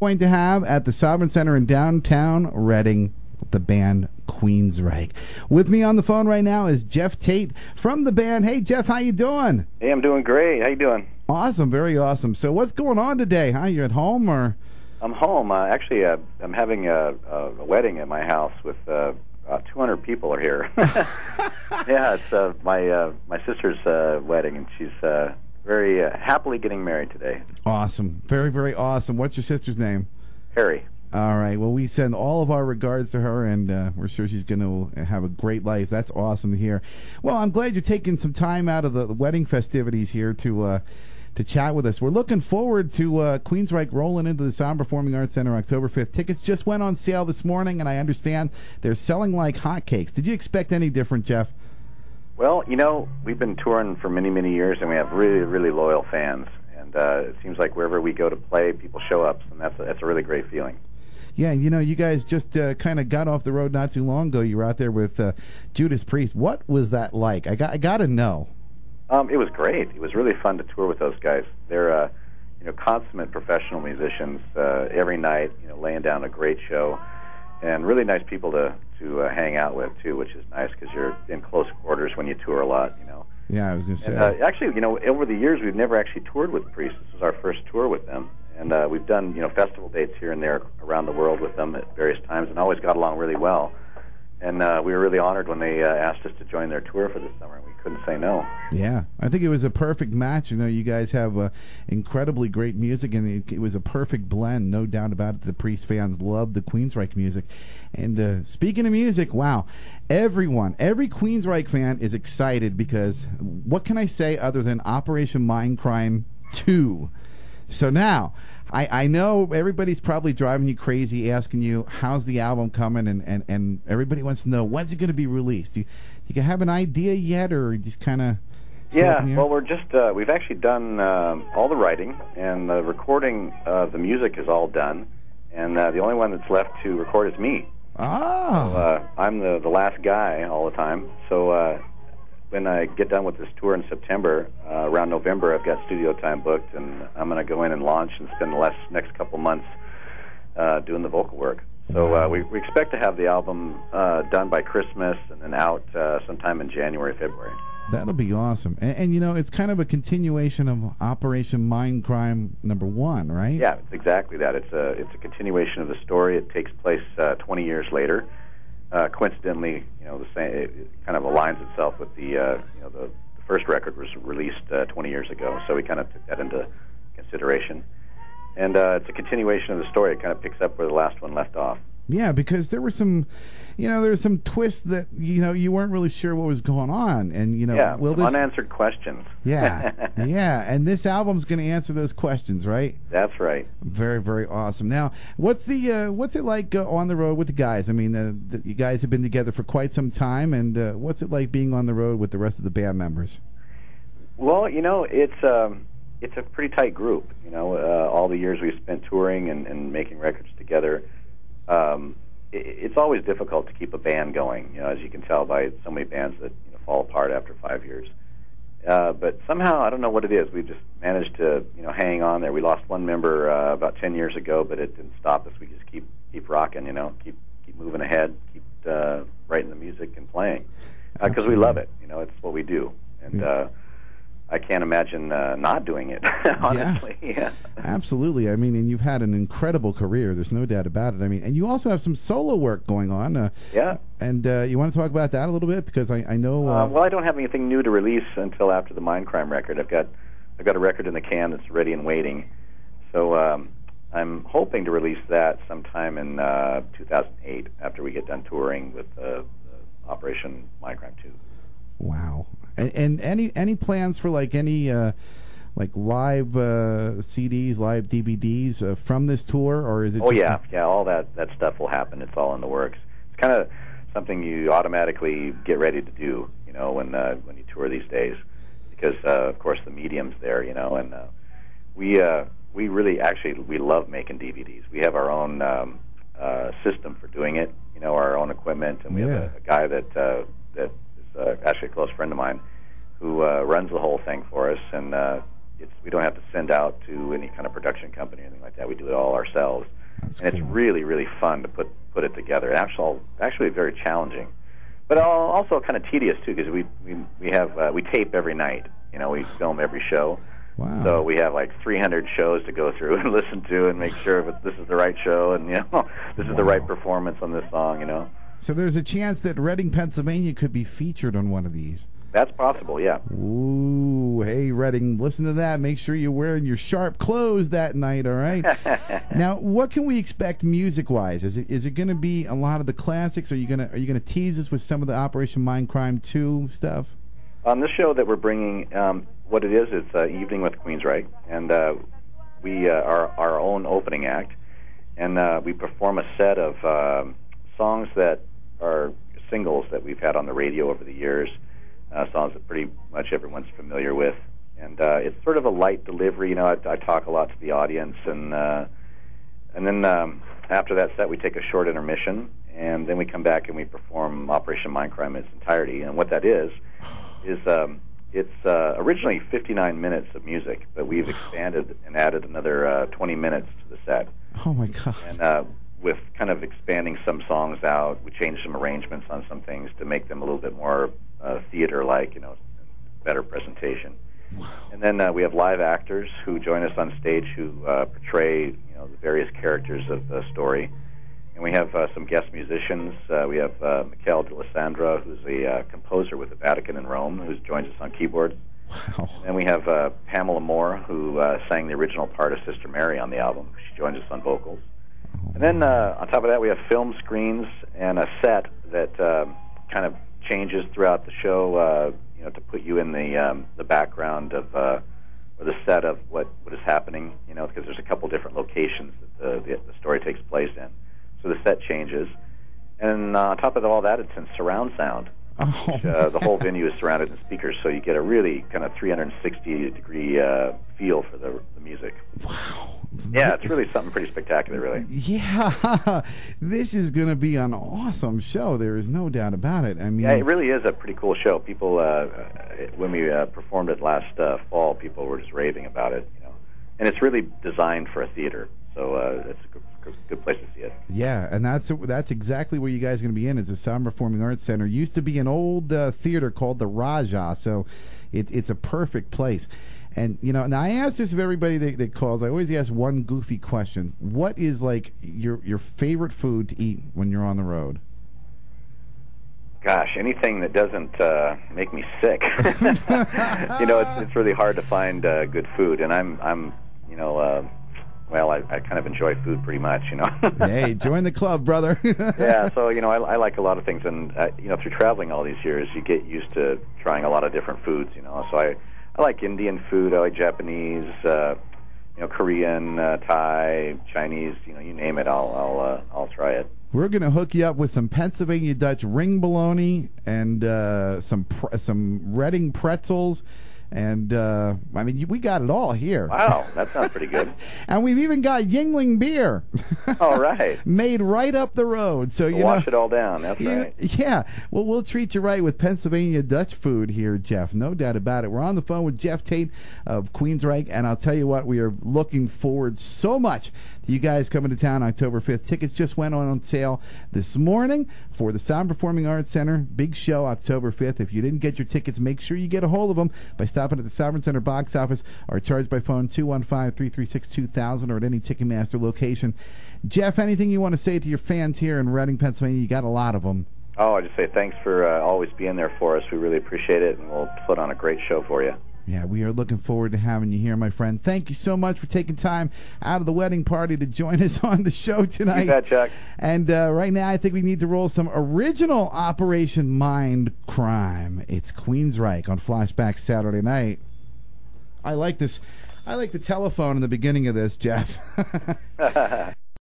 Going to have at the Sovereign Center in downtown Reading, the band Queensryche. With me on the phone right now is Geoff Tate from the band. Hey, Geoff, how you doing? Hey, I'm doing great. How you doing? Awesome, very awesome. So what's going on today? Huh? You at home or? I'm home. Actually, I'm having a wedding at my house with 200 people are here. Yeah, it's my sister's wedding, and she's very happily getting married today. Awesome, very, very awesome. What's your sister's name? Harry. All right. Well, we send all of our regards to her, and we're sure she's going to have a great life. That's awesome to hear. Well, I'm glad you're taking some time out of the wedding festivities here to chat with us. We're looking forward to Queensryche rolling into the Sound Performing Arts Center October 5th. Tickets just went on sale this morning, and I understand they're selling like hotcakes. Did you expect any different, Geoff? Well, you know, we've been touring for many, many years, and we have really, really loyal fans. And it seems like wherever we go to play, people show up, and that's a really great feeling. Yeah, you know, you guys just kind of got off the road not too long ago. You were out there with Judas Priest. What was that like? I got to know. It was great. It was really fun to tour with those guys. They're consummate professional musicians every night, laying down a great show, and really nice people to hang out with too, which is nice because you're in close quarters when you tour a lot. Yeah, I was going to say. And, actually, over the years we've never actually toured with Priest. This was our first tour with them, and we've done festival dates here and there around the world with them at various times, and always got along really well. And we were really honored when they asked us to join their tour for this summer, and we couldn't say no. Yeah, I think it was a perfect match. You guys have incredibly great music, and it was a perfect blend, no doubt about it. The Priest fans loved the Queensryche music. And speaking of music, wow, every Queensryche fan is excited because what can I say other than Operation Mindcrime 2? So now, I know everybody's probably driving you crazy asking you, how's the album coming? And everybody wants to know, when's it going to be released? Do you have an idea yet, or just kind of... Yeah, well, we're just... we've actually done all the writing, and the recording of the music is all done, and the only one that's left to record is me. Oh! So, I'm the last guy all the time, so... when I get done with this tour in September, around November, I've got studio time booked, and I'm going to go in and launch and spend the next couple months doing the vocal work. So we expect to have the album done by Christmas and then out sometime in January, February. That'll be awesome. And it's kind of a continuation of Operation Mindcrime #1, right? Yeah, it's exactly that. It's a continuation of the story. It takes place 20 years later. Coincidentally, the same. It kind of aligns itself with the first record was released 20 years ago, so we kind of took that into consideration. And it's a continuation of the story. It kind of picks up where the last one left off. Yeah, because there were some, there were some twists that you weren't really sure what was going on, and unanswered questions. Yeah, yeah, and this album's going to answer those questions, right? That's right. Very, very awesome. Now, what's it like on the road with the guys? I mean, you guys have been together for quite some time, and what's it like being on the road with the rest of the band members? Well, it's a pretty tight group. All the years we've spent touring and making records together. It's always difficult to keep a band going, as you can tell by so many bands that fall apart after 5 years. But somehow, I don't know what it is, we've just managed to hang on there. We lost one member about 10 years ago, but it didn't stop us. We just keep rocking, keep moving ahead, keep writing the music and playing because we love it. It's what we do, and I can't imagine not doing it, honestly. Yeah. Absolutely. I mean, and you've had an incredible career. There's no doubt about it. I mean, and you also have some solo work going on. Yeah. And you want to talk about that a little bit? Because I know... well, I don't have anything new to release until after the Mindcrime record. I've got a record in the can that's ready and waiting. So I'm hoping to release that sometime in 2008 after we get done touring with Operation Mindcrime 2. Wow. And any plans for any live CDs, live DVDs from this tour, or is it? Oh yeah, all that stuff will happen. It's all in the works. It's kind of something you automatically get ready to do, when you tour these days, because of course the medium's there, and we really we love making DVDs. We have our own system for doing it, our own equipment, and we have a guy that actually a close friend of mine who runs the whole thing for us, and we don't have to send out to any kind of production company or anything like that. We do it all ourselves. That's and cool. It's really, really fun to put it together. Actually very challenging, but also kind of tedious too, because we tape every night. You know, we film every show. Wow. So we have like 300 shows to go through and listen to and make sure that this is the right show and, you know, this is the right performance on this song, you know. So there's a chance that Reading, Pennsylvania could be featured on one of these. That's possible, yeah. Ooh, hey, Reading, listen to that. Make sure you're wearing your sharp clothes that night, all right? Now, what can we expect music-wise? Is it going to be a lot of the classics? Are you gonna tease us with some of the Operation Mindcrime 2 stuff? On this show that we're bringing, what it is, it's Evening with Queensryche, and we are our own opening act, and we perform a set of songs that are singles that we've had on the radio over the years, songs that pretty much everyone's familiar with, and it's sort of a light delivery. You know, I talk a lot to the audience, and then after that set, we take a short intermission, and then we come back and we perform Operation Mindcrime in its entirety. And what that is it's originally 59 minutes of music, but we've expanded and added another 20 minutes to the set. Oh my God! And with kind of expanding some songs out, we changed some arrangements on some things to make them a little bit more theater-like, you know, better presentation. Wow. And then we have live actors who join us on stage who portray, you know, the various characters of the story. And we have some guest musicians. We have Michele D'Alessandro, who's a composer with the Vatican in Rome, who joins us on keyboards. Wow. And we have Pamela Moore, who sang the original part of Sister Mary on the album. She joins us on vocals. And then on top of that, we have film screens and a set that kind of changes throughout the show, you know, to put you in the background of or the set of what is happening, you know, because there's a couple different locations that the story takes place in. So the set changes. And on top of all that, it's in surround sound. Oh. Which, the whole venue is surrounded in speakers, so you get a really kind of 360-degree feel for the music. Wow. Yeah, it's really something pretty spectacular, really. Yeah, this is going to be an awesome show. There is no doubt about it. I mean, yeah, it really is a pretty cool show. People, when we performed it last fall, people were just raving about it, you know. And it's really designed for a theater, so it's a good place to see it. Yeah, and that's exactly where you guys are going to be in. It's a Sound Performing Arts Center. Used to be an old theater called the Raja, so it's a perfect place. And, you know, now I ask this of everybody that calls. I always ask one goofy question. What is, like, your favorite food to eat when you're on the road? Gosh, anything that doesn't make me sick. You know, it's really hard to find good food. And I'm you know, well, I kind of enjoy food pretty much, you know. Hey, join the club, brother. Yeah, so, you know, I like a lot of things. And, you know, through traveling all these years, you get used to trying a lot of different foods, you know. So I like Indian food. I like Japanese, you know, Korean, Thai, Chinese. You know, you name it, I'll try it. We're going to hook you up with some Pennsylvania Dutch ring bologna and some Reading pretzels. And, I mean, we got it all here. Wow, that sounds pretty good. And we've even got Yingling beer. All right. Made right up the road. So you wash it all down, that's right. Yeah. Well, we'll treat you right with Pennsylvania Dutch food here, Geoff. No doubt about it. We're on the phone with Geoff Tate of Queensryche, and I'll tell you what, we are looking forward so much to you guys coming to town October 5th. Tickets just went on sale this morning for the Sound Performing Arts Center. Big show October 5th. If you didn't get your tickets, make sure you get a hold of them by stopping at the Sovereign Center box office or charged by phone 215-336-2000 or at any Ticketmaster location. Geoff, anything you want to say to your fans here in Reading, Pennsylvania? You got a lot of them. Oh, I just say thanks for always being there for us. We really appreciate it, and we'll put on a great show for you. Yeah, we are looking forward to having you here, my friend. Thank you so much for taking time out of the wedding party to join us on the show tonight. You bet, Chuck. And right now, I think we need to roll some original Operation Mindcrime. It's Queensryche on Flashback Saturday night. I like this. I like the telephone in the beginning of this, Geoff.